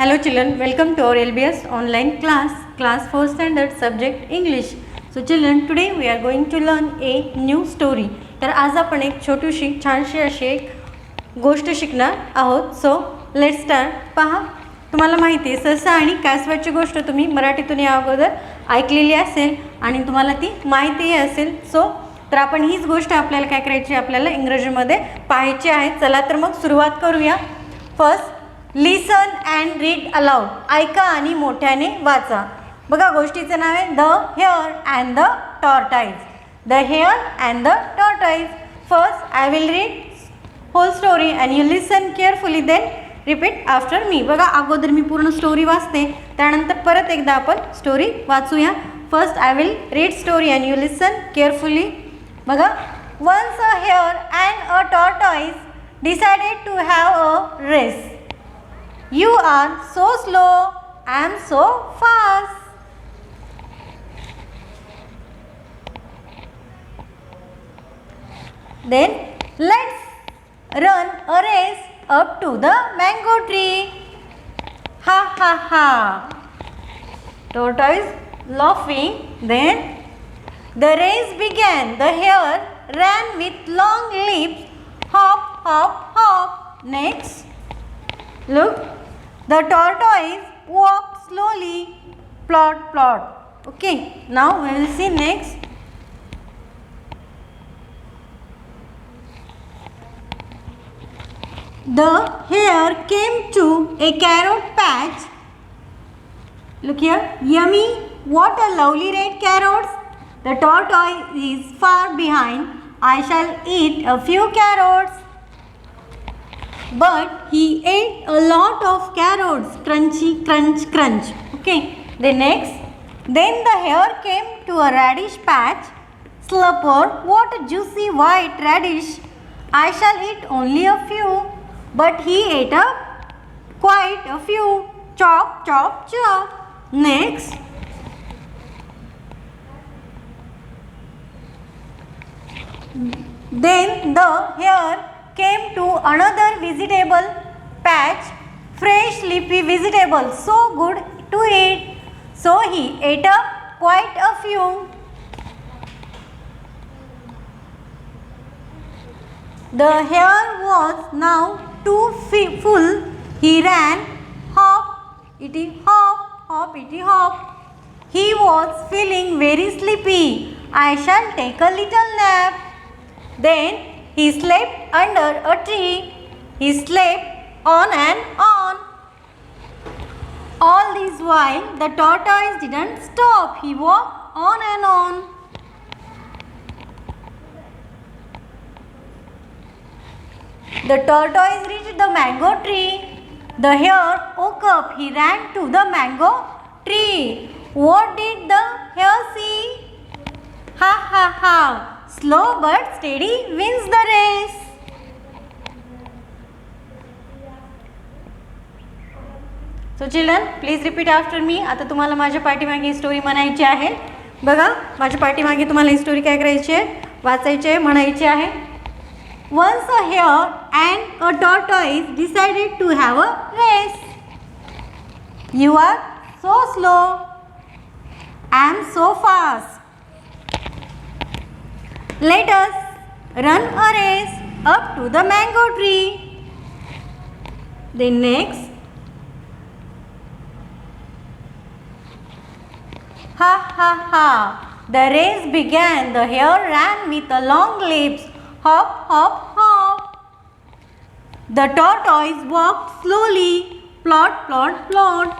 Hello children, welcome to our LBS online class 4 standard subject English. So children, today we are going to learn a new story. तर आज आपण एक छोटीशी छानशी अशी एक गोष्ट शिकणार आहोत. So let's start. पहा, तुम्हाला माहिती आहे ससा आणि कासवाची गोष्ट तुम्ही मराठीतून या अगोदर ऐकलेली असेल आणि तुम्हाला ती माहितीही असेल. सो तर आपण हीच गोष्ट आपल्याला काय करायची, आपल्याला इंग्रजीमध्ये पाहायची आहे. चला तर मग सुरुवात करूया. First, listen and read aloud. ऐका आणि मोठ्याने वाचा. बघा, गोष्टीचं नाव आहे the hare and the tortoise. The hare and the tortoise. First I will read whole story and you listen carefully, then repeat after me. बघा, अगोदर मी पूर्ण स्टोरी वाचते, त्यानंतर परत एकदा आपण स्टोरी वाचूया. First I will read story and you listen carefully. बघा, once a hare and a tortoise decided to have a race. You are so slow, I am so fast. Then let's run a race up to the mango tree. Ha ha ha. Tortoise laughing. Then the race began. The hare ran with long leaps. Hop, hop, hop. Next, look. The tortoise walked slowly, plod, plod. Okay, now we will see next. The hare came to a carrot patch. Look here, yummy, what a lovely red carrots. The tortoise is far behind. I shall eat a few carrots. But he ate a lot of carrots. Crunchy, crunch, crunch. Okay. Then the hare came to a radish patch. Slurper, what a juicy white radish. I shall eat only a few. But he ate up quite a few. Chop, chop, chop. Next. Then the hare came to another vegetable patch. Fresh leafy vegetables, so good to eat. So he ate up quite a few. The hare was now too full. He ran, hop, itty hop, hop, itty hop. He was feeling very sleepy. I shall take a little nap. Then he slept under a tree. He slept on and on. All this while the tortoise didn't stop. He walked on and on. The tortoise reached the mango tree. The hare woke up. He ran to the mango tree. What did the hare see? Ha ha ha. Slow but steady wins the race. So children, please repeat after me. आता तुम्हाला माझ्या पाठीमागे ही story म्हणायची आहे. बघा, माझ्या पाठीमागे तुम्हाला ही स्टोरी काय करायची आहे, वाचायची आहे, म्हणायची आहे. Once a hare and a tortoise decided to have a race. You are so slow, I am so fast. Let us run a race up to the mango tree. Then next. Ha ha ha. The race began. The hare ran with a long leaps. Hop, hop, hop. The tortoise walked slowly. Plod, plod, plod.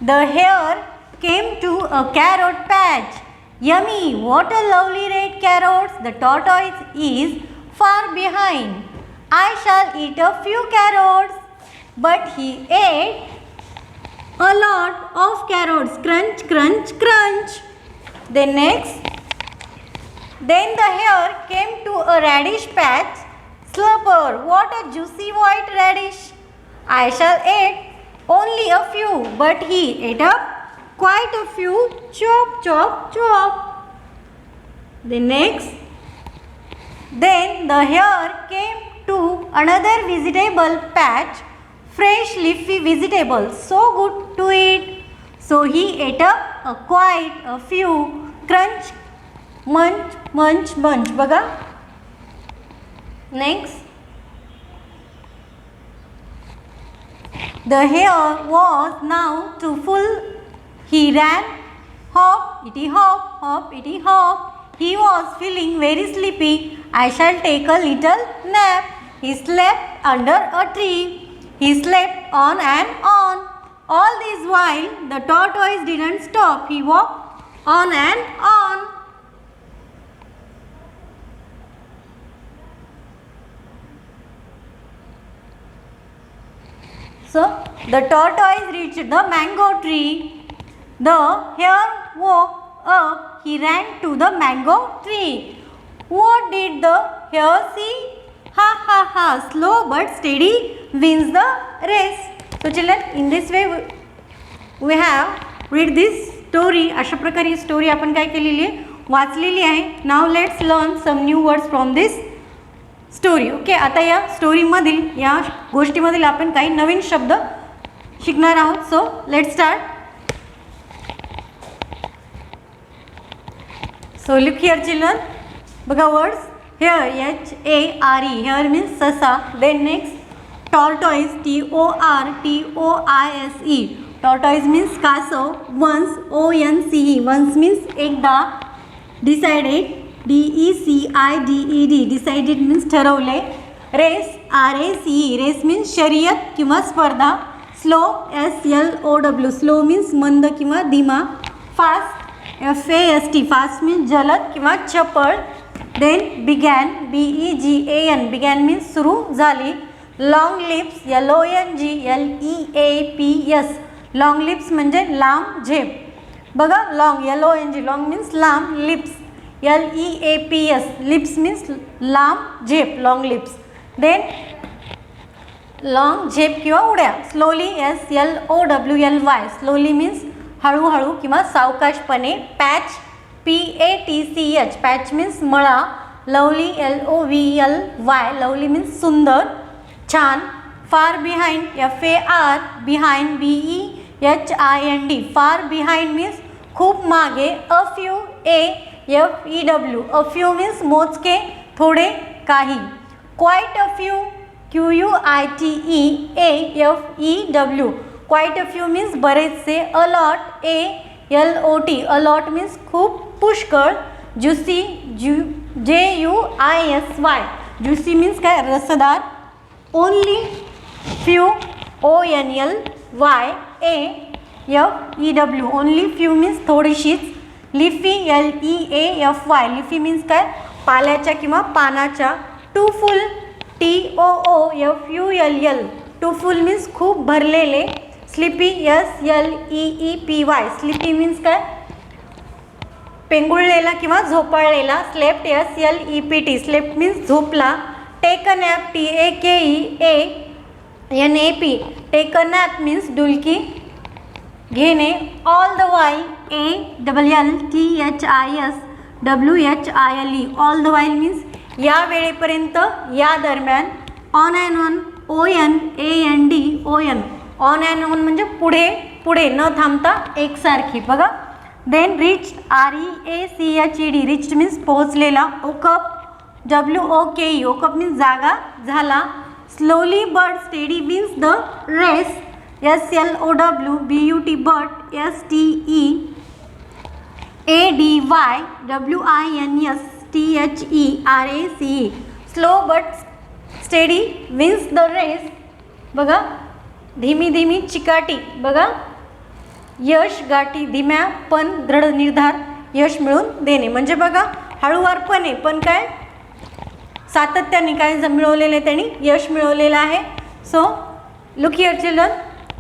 The hare came to a carrot patch. Yummy, what a lovely red carrots. The tortoise is far behind. I shall eat a few carrots. But he ate a lot of carrots. Crunch, crunch, crunch. Then next. Then the hare came to a radish patch. Slurper, what a juicy white radish. I shall eat only a few. But he ate up quite a few. Chop, chop, chop. The next. Then the hare came to another vegetable patch, fresh leafy vegetables, so good to eat. So he ate up quite a few. Crunch, munch, munch, munch. बघा. Next. The hare was now too full. He ran, hop, itty hop, itty hop. He was feeling very sleepy. I shall take a little nap. He slept under a tree. He slept on and on. All this while the tortoise didn't stop. He walked on and on. So the tortoise reached the mango tree. The hare woke up. He ran to the mango tree. What did the hare see? Ha ha ha! Slow but steady wins the race. So children, in this way we have read this story. अशा प्रकारे ही story आपण काय केलेली आहे, वाचलेली आहे. Now let's learn some new words from this story. Okay, आता या स्टोरीमधील या गोष्टीमधील आपण काही नवीन शब्द शिकणार आहोत. So let's start. So look here children, बघा words. Here, H-A-R-E, here means ससा. Then next, tortoise, T-O-R-T-O-I-S-E. Tortoise means कासव. Once, O-N-C-E, once means एकदा. Decided, D-E-C-I-D-E-D, decided means ठरवले. Race, R-A-C-E, race means शर्यत किंवा स्पर्धा. Slow, S-L-O-W, slow means मंद किंवा धीमा. Fast, F-A-S-T, fast means जलद किंवा चपळ. Then began, B-E-G-A-N, began means सुरू झाली. Long lips, L-O-N-G-L-E-A-P-S, long lips म्हणजे लांब झेप. बघा, long, L-O-N-G, long means लांब. Lips, L-E-A-P-S, lips means लांब झेप, long lips. Then long झेप किंवा उड्या. Slowly, S-L-O-W-L-Y, slowly means हळूहळू किंवा सावकाशपणे. पॅच, P-A-T-C-H, पॅच मीन्स मळा. लवली, L-O-V-L-Y, लवली मीन्स सुंदर, छान. Far behind, F-A-R, behind, B-E-H-I-N-D, far behind means खूप मागे. A few, A-F-E-W, a few means मोजके, थोडे, काही. Quite a few, Q-U-I-T-E-A-F-E-W, quite a few means बरेचसे. अलॉट, A-L-O-T, अलॉट मीन्स खूप, पुष्कळ. ज्युसी, J-U-I-S-Y, ज्युसी मीन्स काय, रसदार. Only, few, O-N-L-Y-A-F-E-W, only few means थोडीशीच. लिफी, L-E-A-F-Y, लिफी मीन्स काय, पाल्याच्या किंवा पानाच्या. Too full, T-O-O-F-U-L-L, too full means खूप भरलेले. स्लीपी, S-L-E-E-P-Y, स्लीपी मीन्स काय, पेंगुळलेला किंवा झोपाळलेला. स्लेप्ट, S-L-E-P-T, स्लेप्ट मीन्स झोपला. Take a nap, T-A-K-E-A-N-A-P, take a nap means डुलकी घेणे. All the while, A-L-L-T-H-I-S-W-H-I-L-E, all the while means या वेळेपर्यंत, या दरम्यान. On and on, O-N-A-N-D-O-N, on and on म्हणजे पुढे, पुढे न थांबता, एकसारखी. बघा. Then rich, R-E-A-C-H-E-D, rich means पोहोचलेला. ओकअप, W-O-K-E, ओकअप मीन्स जागा, झाला. Slowly but steady means the race. S-L-O-W-B-U-T, but, S-T-E-A-D-Y, W-I-N-S-T-H-E-R-A-C-E, slow but steady wins the race. बघा. धीमी धीमी चिकाटी, बघा. यश, गाठी, धीम्या पण दृढ निर्धार, यश मिळवून देणे. म्हणजे बघा, हळूवारपणे पण काय, सातत्याने काय मिळवलेले, त्यांनी यश मिळवलेलं आहे. So look here children.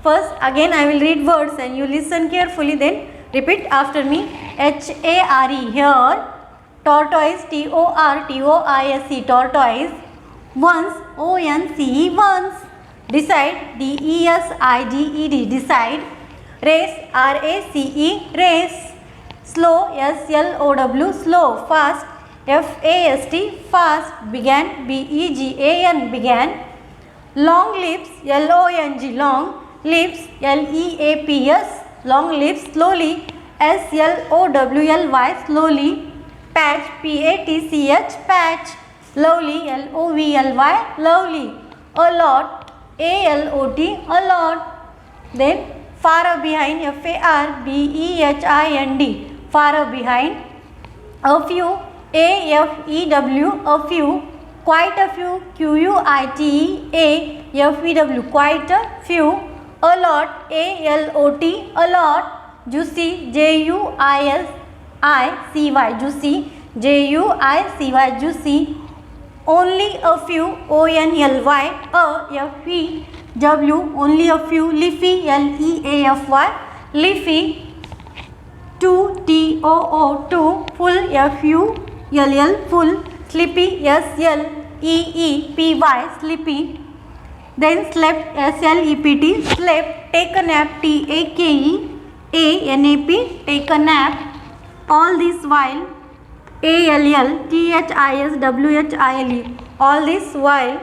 First again I will read words and you listen carefully, then repeat after me. H-A-R-E, hare. Tortoise, T-O-R-T-O-I-S-E, tortoise. Once, O-N-C-E, once. Decide, D-E-S-I-D-E-D, decide. Race, R-A-C-E, race. Slow, S-L-O-W, slow. Fast, fast, fast, began, began, began, long lips, long, long, lips, leaps, long lips, slowly, slowy, slowly, patch, patch, patch, lovely, lovely, lovely, a lot, alot, a lot. Then far behind, farbehind, far behind, a few, afew, a few, quite a few, quite, quite a few, a lot, alot, a lot, juicy, juicy, juicy, juicy, juicy, only a few, only, a few, only a few, leafy, leafy, leafy, two, two, full, full, sleepy, sleepy, sleepy. Then slept, slept, slept, take a nap, take, take a nap, all this while, thiswhile, all this while,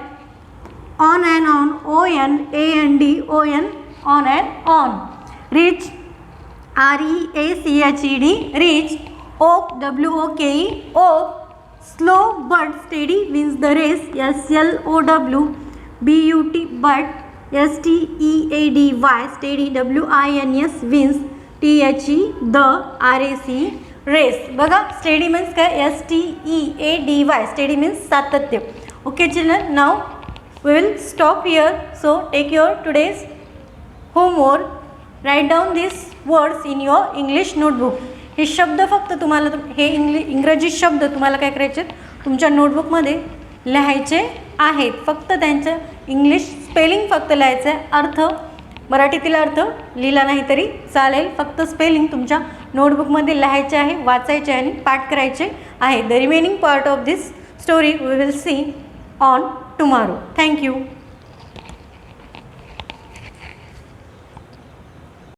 on and on, on and on, reach, reached, reached, oak, oak, slow but steady wins the race, slow, but, steady, steady, wins, the, rac, race. बघा steady means काय, steady, steady means सातत्य. Okay children, now we will stop here. So take your today's homework, write down these words in your English notebook. हे शब्द फक्त तुम्हाला, हे इंग्रजी शब्द तुम्हाला काय करायचे, तुमच्या नोटबुकमध्ये लिहायचे आहेत. फक्त त्यांचं इंग्लिश स्पेलिंग फक्त लिहायचं आहे, अर्थ मराठीतील अर्थ लिहिला नाही तरी चालेल, फक्त स्पेलिंग तुमच्या नोटबुकमध्ये लिहायचे आहे, वाचायचे आणि पाठ करायचे आहे. The remaining part of this story we will see on tomorrow. Thank you.